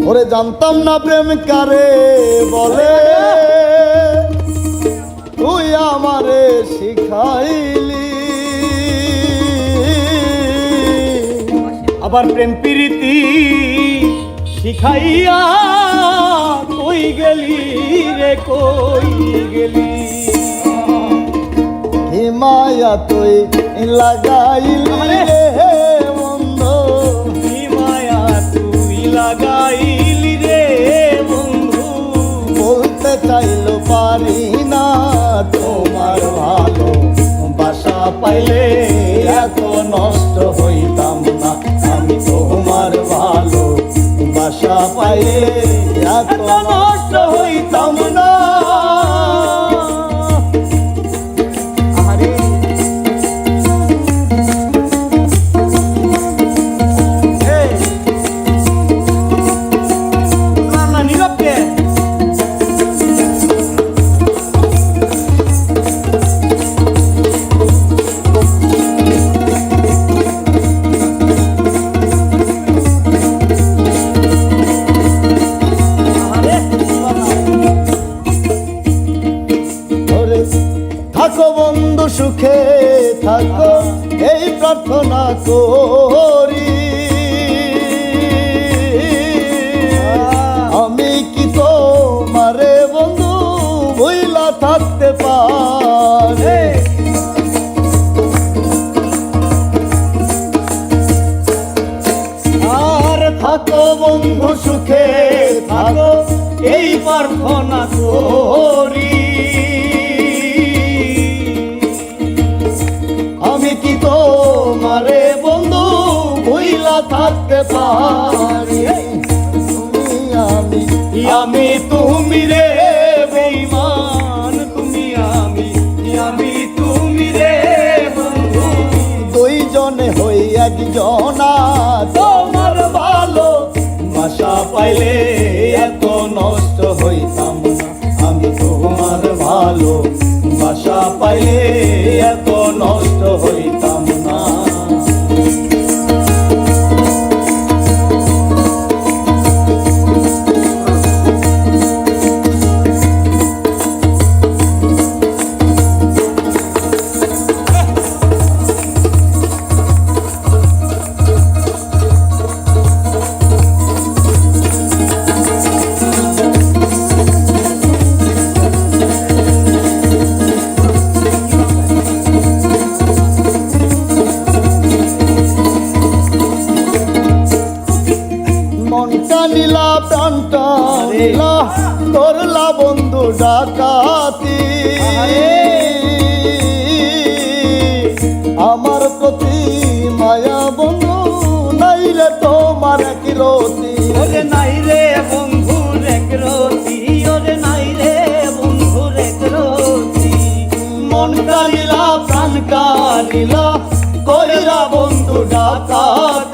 ওরে জানতাম না প্রেম কারে বলে, তুই আমারে শিখাইলি। আবার প্রেম প্রীতি শিখাইয়া কই গেলি রে কই গেলি। হিমায়া তুই লাগাইলি রে বন্ধু, হিমায়া তুই লাগাইলি রে বন্ধু। বলতে চাইলো পারি না তোমার ভালো বাসা পাইলে এত নষ্ট হইতাম না। আমি তোমার ভালো বাসা পাইলে এত নষ্ট হইতাম না। থাকো বন্ধু সুখে থাকো এই প্রার্থনা করি। আমি কি তোমারে বন্ধু ভুইলা থাকতে পারি। আর থাকো বন্ধু সুখে থাকো এই প্রার্থনা করি। আমি কি তোমারে বন্ধু ভুইলা থাকতে পারি। আমি তুমি রে বেঈমান, তুমি আমি তুমি রে বন্ধু। দুইজনে হই একজনা তোমার ভালো বাসা পাইলে এত নষ্ট হইতাম না। আমি তোমার ভালো বাসা পাইলে এত নষ্ট হইতাম না। মনটা নীলা প্রাণটা নীলা করলা বন্ধু ডাকাতি। আমার প্রতি মায়া বন্ধু নাই রে তোমার কিরতি। ওরে নাই রে বন্ধু রে কিরতি, ওরে নাই রে বন্ধু রে কিরতি। মনটা নীলা প্রাণটা নীলা করলা বন্ধু ডাকাতি।